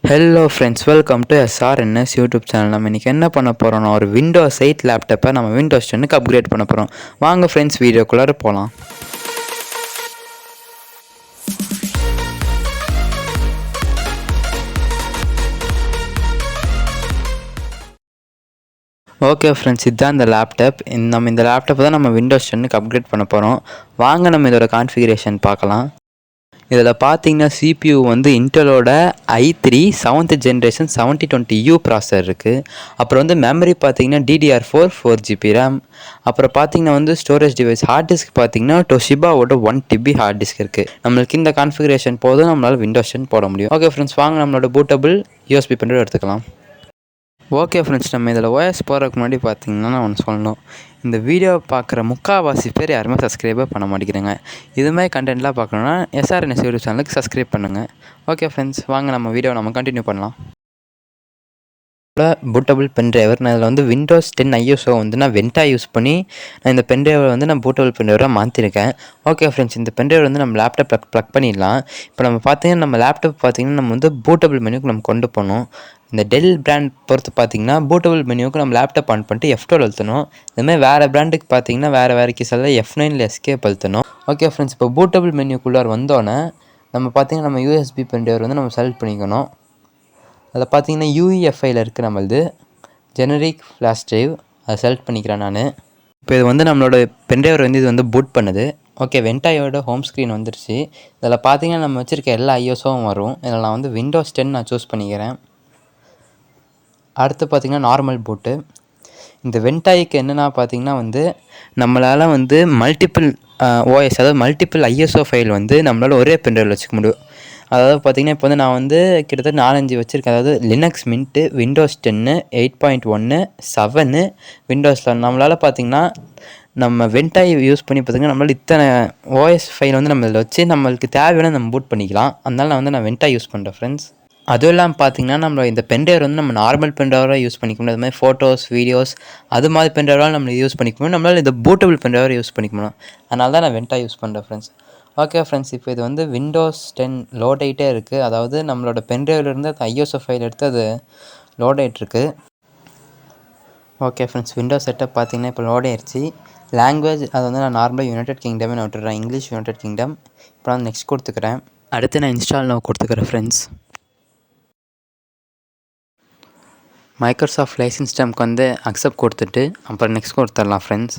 Hello friends, welcome to SRNS YouTube channel. நம்ம இன்றைக்கி என்ன பண்ண போகிறோம்னா ஒரு விண்டோஸ் 8 லேப்டாப்பை நம்ம விண்டோஸ் 10க்கு அப்கிரேட் பண்ண போகிறோம். வாங்க ஃப்ரெண்ட்ஸ், வீடியோக்குள்ளார போகலாம். ஓகே ஃப்ரெண்ட்ஸ், இதுதான் இந்த லேப்டாப். இந்த லேப்டாப்பை தான் நம்ம விண்டோஸ் 10க்கு அப்கிரேட் பண்ண போகிறோம். வாங்க நம்ம இதோட கான்ஃபிகரேஷன் பார்க்கலாம். இதில் பார்த்தீங்கன்னா CPU வந்து இன்டெலோட i3 7th generation 7020U processor இருக்குது. அப்புறம் வந்து மெமரி பார்த்தீங்கன்னா DDR4 4GB ரேம். அப்புறம் பார்த்தீங்கன்னா வந்து ஸ்டோரேஜ் டிவைஸ் ஹார்ட் டிஸ்க் பார்த்தீங்கன்னா டொஷிபாவோட 1TB ஹார்ட் டிஸ்க் இருக்குது. நம்மளுக்கு இந்த கான்ஃபிகரேஷன் போதும், நம்மளால் விண்டோஸ் 10 போட முடியும். ஓகே ஃப்ரெண்ட்ஸ், வாங்க நம்மளோட பூட்டபிள் USB பென்ட்ரைவ் எடுத்துக்கலாம். ஓகே ஃப்ரெண்ட்ஸ், நம்ம இதில் OS போகிறதுக்கு முன்னாடி பார்த்தீங்கன்னா நான் ஒன்று சொல்லணும். இந்த வீடியோவை பார்க்குற முக்கால்வாசி பேர் யாருமே சப்ஸ்கிரைபே பண்ண மாட்டேங்கிறாங்க. இதுமாதிரி கண்டென்ட்லாம் பார்க்கணுன்னா SRNS யூடியூப் சேனலுக்கு சப்ஸ்கிரைப் பண்ணுங்கள். ஓகே ஃப்ரெண்ட்ஸ், வாங்க நம்ம வீடியோவை நம்ம கண்டினியூ பண்ணலாம். பூட்டபிள் பென்ட்ரைவர் நான் இதில் வந்து விண்டோஸ் 10 ISO வந்து நான் வெண்டா யூஸ் பண்ணி நான் இந்த பென்ட்ரைவரை வந்து நான் பூட்டபிள் பென்ட்ரைவராக மாற்றிருக்கேன். ஓகே ஃப்ரெண்ட்ஸ், இந்த பென்ட்ரைவர் வந்து நம்ம லேப்டாப் ப்ளக் பண்ணிடலாம். இப்போ நம்ம பார்த்தீங்கன்னா நம்ம லேப்டாப் பார்த்தீங்கன்னா நம்ம வந்து பூட்டபிள் மெனுக்கு நம்ம கொண்டு போகணும். இந்த டெல் பிராண்ட் பொறுத்து பார்த்தீங்கன்னா பூட்டபிள் மெனுவுக்கு நம்ம லேப்டாப் ஆன் பண்ணிட்டு F12 அழுத்தணும். இதுமாதிரி வேறு பிராண்டுக்கு பார்த்தீங்கன்னா வேறு கீஸில் F9 எஸ்கேப் அழுத்தணும். ஓகே ஃப்ரெண்ட்ஸ், இப்போ பூட்டபிள் மெனுக்குள்ளார வந்தோடனே நம்ம பார்த்தீங்கன்னா நம்ம USB பென்ட்ரைவர் வந்து நம்ம செலக்ட் பண்ணிக்கணும். அதில் பார்த்தீங்கன்னா UEFIயில் இருக்குது நம்மளது ஜெனரிக் ஃப்ளாஷ் ட்ரைவ். அதை செலக்ட் பண்ணிக்கிறேன் நான். இப்போ இது வந்து நம்மளோட பென்ட்ரைவர் வந்து இது வந்து பூட் பண்ணுது. ஓகே, வெண்டாயோட ஹோம் ஸ்க்ரீன் வந்துருச்சு. இதில் பார்த்தீங்கன்னா நம்ம வச்சுருக்க எல்லா ஐஎஸ்ஓவும் வரும். இதில் நான் வந்து விண்டோஸ் 10 நான் சூஸ் பண்ணிக்கிறேன். அடுத்து பார்த்திங்கன்னா நார்மல் பூட்டு. இந்த வெண்டாய்க்கு என்னென்னா பார்த்திங்கன்னா வந்து நம்மளால் வந்து மல்டிபிள் OS அதாவது மல்டிபிள் ISO ஃபைல் வந்து நம்மளால் ஒரே பென்ட்ரைவில் வச்சுக்க முடியும். அதாவது பார்த்திங்கன்னா இப்போ வந்து நான் வந்து கிட்டத்தட்ட 4-5 வச்சுருக்கேன். அதாவது லினக்ஸ் மின்ட்டு, விண்டோஸ் 10, 8.1, 7, விண்டோஸ் 11. நம்மளால் பார்த்திங்கன்னா நம்ம வெண்டாய் யூஸ் பண்ணி பார்த்திங்கன்னா நம்மளால் இத்தனை OS ஃபைல் வந்து நம்ம இதில் வச்சு நம்மளுக்கு தேவையான நம்ம பூட் பண்ணிக்கலாம். அதனால நான் வெண்டாய் யூஸ் பண்ணுறேன் ஃப்ரெண்ட்ஸ். அதுவும் இல்லாமல் பார்த்திங்கன்னா நம்ம இந்த பென்ட்ரைவர் வந்து நம்ம நார்மல் பென்ட்ரைவராக யூஸ் பண்ணிக்க முடியும். அது மாதிரி ஃபோட்டோஸ், வீடியோஸ் அது மாதிரி பென்ட்ரைவராக நம்ம யூஸ் பண்ணிக்க முடியும். நம்மளால் இந்த பூட்டபிள் பென்ட்ரைவரை யூஸ் பண்ணிக்க முடியும். அதனால தான் நான் வெண்டா யூஸ் பண்ணுறேன் ஃப்ரெண்ட்ஸ். ஓகே ஃப்ரெண்ட்ஸ், இப்போ இது வந்து விண்டோஸ் 10 லோட் ஆகிட்டே இருக்குது. அதாவது நம்மளோட பென்ட்ரைவ்லேருந்து அது ISO ஃபைல் எடுத்து அது லோட் ஆகிட்டுருக்கு. ஓகே ஃப்ரெண்ட்ஸ், விண்டோஸ் செட்டப் பார்த்திங்கன்னா இப்போ லோட் ஆயிடுச்சு. லாங்குவேஜ் அது வந்து நான் நார்மலாக யுனைடெட் கிங்டமே நான் விட்டுறேன், இங்கிலீஷ் யுனைடெட் கிங்டம். இப்போ நான் நெக்ஸ்ட் கொடுத்துக்கிறேன். அடுத்து நான் இன்ஸ்டால் நான் கொடுத்துக்கிறேன் ஃப்ரெண்ட்ஸ். மைக்ரோசாஃப்ட் லைசன்ஸ் டேர்முக்கு வந்து அக்செப்ட் கொடுத்துட்டு அப்புறம் நெக்ஸ்ட் கொடுத்துடலாம் ஃப்ரெண்ட்ஸ்.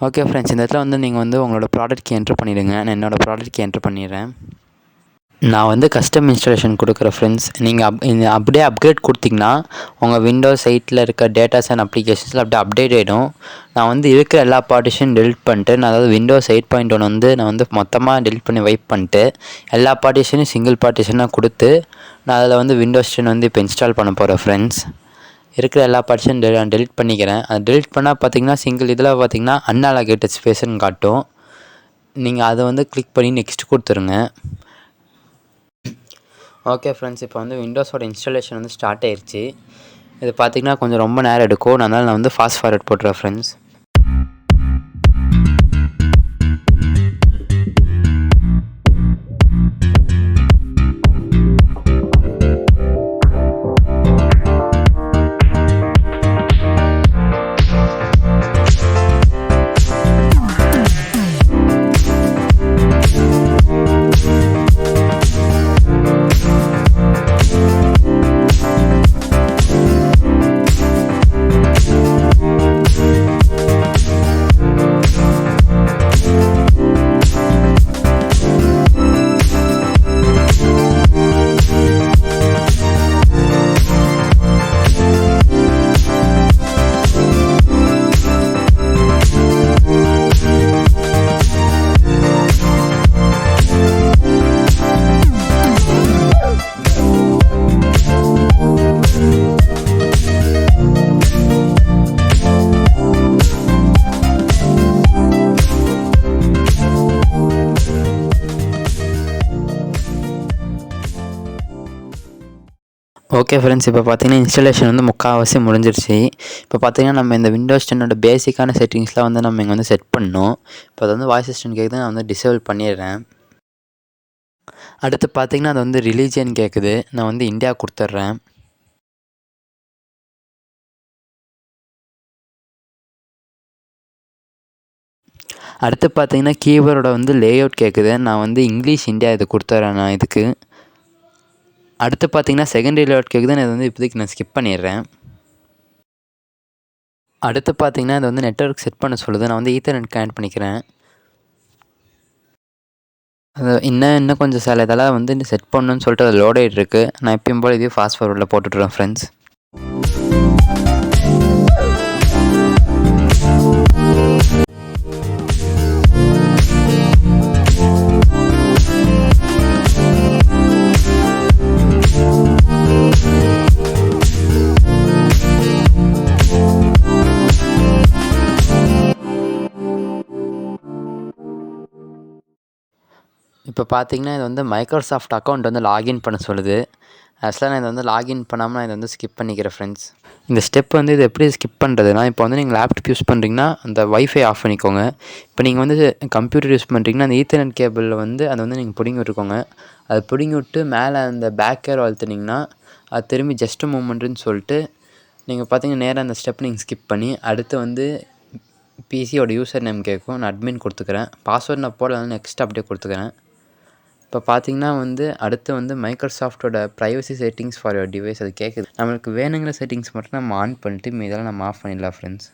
ஓகே ஃப்ரெண்ட்ஸ், இந்த இடத்துல வந்து நீங்கள் வந்து உங்களோட ப்ராடக்ட் கீ என்ட்ரு பண்ணிவிடுங்க. நான் என்னோடய ப்ராடக்ட் கீ என்ட்ரு பண்ணிடுறேன். நான் வந்து கஸ்டம் இன்ஸ்டாலேஷன் கொடுக்குறேன் ஃப்ரெண்ட்ஸ். நீங்கள் அப்படியே அப்கிரேட் கொடுத்திங்கன்னா உங்கள் விண்டோஸ் 8 இருக்க டேட்டாஸ் அண்ட் அப்ளிகேஷன்ஸில் அப்படியே அப்டேட் ஆகிடும். நான் வந்து இருக்கிற எல்லா பார்ட்டிஷன் டெலிட் பண்ணிட்டு நான் அதாவது விண்டோஸ் 8.1 வந்து நான் வந்து மொத்தமாக டெலிட் பண்ணி வைப் பண்ணிட்டு எல்லா பார்ட்டிஷனையும் சிங்கிள் பார்ட்டிஷனாக கொடுத்து நான் அதில் வந்து விண்டோஸ் 10 வந்து இப்போ இன்ஸ்டால் பண்ண போகிறேன் ஃப்ரெண்ட்ஸ். இருக்கிற எல்லா பார்ட்டிஷன் டெலிட் பண்ணிக்கிறேன். அது டெலிட் பண்ணால் பார்த்தீங்கன்னா சிங்கிள் இதில் பார்த்தீங்கன்னா அன்அலோகேட்டட் ஸ்பேஸ்ன்னு காட்டும். நீங்கள் அதை வந்து கிளிக் பண்ணி நெக்ஸ்ட் கொடுத்துருங்க. ஓகே ஃப்ரெண்ட்ஸ், இப்போ வந்து விண்டோஸோட இன்ஸ்டாலேஷன் வந்து ஸ்டார்ட் ஆயிடுச்சு. இது பார்த்திங்கன்னா கொஞ்சம் ரொம்ப நேரம் எடுக்கும். அதனால் நான் வந்து ஃபாஸ்ட் ஃபார்வர்ட் போட்டுறேன் ஃப்ரெண்ட்ஸ். ஓகே ஃப்ரெண்ட்ஸ், இப்போ பார்த்தீங்கன்னா இன்ஸ்டாலேஷன் வந்து முக்கால்வாசி முடிஞ்சிருச்சு. இப்போ பார்த்தீங்கன்னா நம்ம இந்த விண்டோஸ் 10 பேசிக்கான செட்டிங்ஸ்லாம் வந்து நம்ம இங்கே வந்து செட் பண்ணணும். இப்போ அது வந்து வாய்ஸ் அசிஸ்டன்ட் கேட்குது, நான் வந்து டிசேபிள் பண்ணிடுறேன். அடுத்து பார்த்தீங்கன்னா அது வந்து ரிலீஜியன் கேட்குது. நான் வந்து இந்தியா கொடுத்துட்றேன். அடுத்து பார்த்தீங்கன்னா கீபோர்டோட வந்து லேஅவுட் கேட்குது. நான் வந்து இங்கிலீஷ் இந்தியா இது கொடுத்துட்றேன் நான் இதுக்கு. அடுத்து பார்த்தீங்கன்னா செகண்டரி லேஅவுட் கேட்குது. நான் இது வந்து இப்போதைக்கு நான் ஸ்கிப் பண்ணிடுறேன். அடுத்து பார்த்தீங்கன்னா இது வந்து நெட்வொர்க் செட் பண்ண சொல்லுது. நான் வந்து ஈத்தர்நெட் கனெக்ட் பண்ணிக்கிறேன். அது இன்னும் கொஞ்சம் சில இதெல்லாம் வந்து செட் பண்ணணும்னு சொல்லிட்டு அது லோட் ஆகிட்டு இருக்கு. நான் எப்பயும் போல் இதையும் ஃபாஸ்ட் ஃபார்வர்டில் போட்டுவிட்றேன் ஃப்ரெண்ட்ஸ். இப்போ பார்த்தீங்கன்னா இது வந்து மைக்ரோசாஃப்ட் அக்கௌண்ட் வந்து லாகின் பண்ண சொல்லுது. ஆக்சுவலாக நான் இதை வந்து லாகின் பண்ணாமல் நான் இதை வந்து ஸ்கிப் பண்ணிக்கிறேன் ஃப்ரெண்ட்ஸ். இந்த ஸ்டெப் வந்து இது எப்படி ஸ்கிப் பண்ணுறதுனா, இப்போ வந்து நீங்கள் லேப்டாப் யூஸ் பண்ணுறீங்கன்னா அந்த வைஃபை ஆஃப் பண்ணிக்கோங்க. இப்போ நீங்கள் வந்து கம்ப்யூட்டர் யூஸ் பண்ணுறீங்கன்னா அந்த ஈத்தர்நெட் கேபிளில் வந்து அதை வந்து நீங்கள் பிடுங்கி விட்டுக்கோங்க. அதை பிடுங்கி விட்டு மேலே அந்த பேக் ஏரோ அழுத்துனீங்கன்னா அது திரும்பி ஜஸ்ட் மூவ்மெண்ட்டுன்னு சொல்லிட்டு நீங்கள் பார்த்தீங்கன்னா நேராக அந்த ஸ்டெப் நீங்கள் ஸ்கிப் பண்ணி அடுத்து வந்து பிசியோட யூசர் நேம் கேட்கும். நான் அட்மின் கொடுத்துக்கிறேன். பாஸ்வேர்ட் நான் போடல, நெக்ஸ்ட் அப்படியே கொடுத்துக்கிறேன். இப்போ பார்த்தீங்கன்னா வந்து அடுத்து வந்து மைக்ரோசாஃப்ட்டோட privacy settings for your device அது கேட்குது. நம்மளுக்கு வேணுங்கிற செட்டிங்ஸ் மட்டும் நம்ம ஆன் பண்ணிட்டு இதெல்லாம் நம்ம ஆஃப் பண்ணிடலாம் ஃப்ரெண்ட்ஸ்.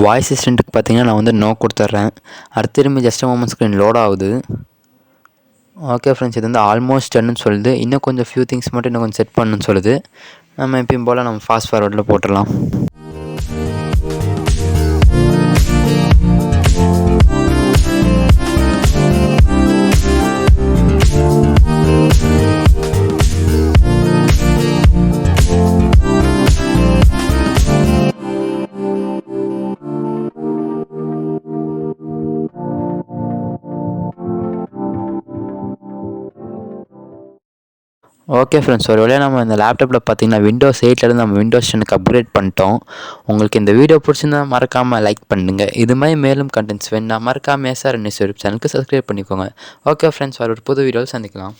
வாய்ஸ் அசிஸ்டண்ட்டுக்கு பார்த்தீங்கன்னா நான் வந்து நோ கொடுத்துட்றேன். அடுத்து திரும்பி ஜஸ்ட் மொமெண்ட் ஸ்க்ரீன் லோட் ஆகுது. ஓகே ஃப்ரெண்ட்ஸ், இது வந்து ஆல்மோஸ்ட் டன்னு சொல்லுது. இன்னும் கொஞ்சம் ஃபியூ திங்ஸ் மட்டும் இன்னும் கொஞ்சம் செட் பண்ணணும்னு சொல்லுது. நம்ம எப்பயும் போல் நம்ம ஃபாஸ்ட் ஃபார்வர்டில் போட்டுடலாம். ஓகே ஃப்ரெண்ட்ஸ், ஒரு வேளையாக நம்ம இந்த லேப்டாப்பில் பார்த்தீங்கன்னா விண்டோஸ் 8லேருந்து நம்ம விண்டோஸ் 10க்கு அப்கிரேட் பண்ணிட்டோம். உங்களுக்கு இந்த வீடியோ பிடிச்சிருந்தா மறக்காமல் லைக் பண்ணுங்கள். இது மாதிரி மேலும் கண்டென்ட்ஸ் வேணும்னா மறக்காமல் SRN நியூஸ் யூடியூப் சேனலுக்கு சப்ஸ்கிரைப் பண்ணிக்கோங்க. ஓகே ஃப்ரெண்ட்ஸ், ஒரு புது வீடியோவில் சந்திக்கலாம்.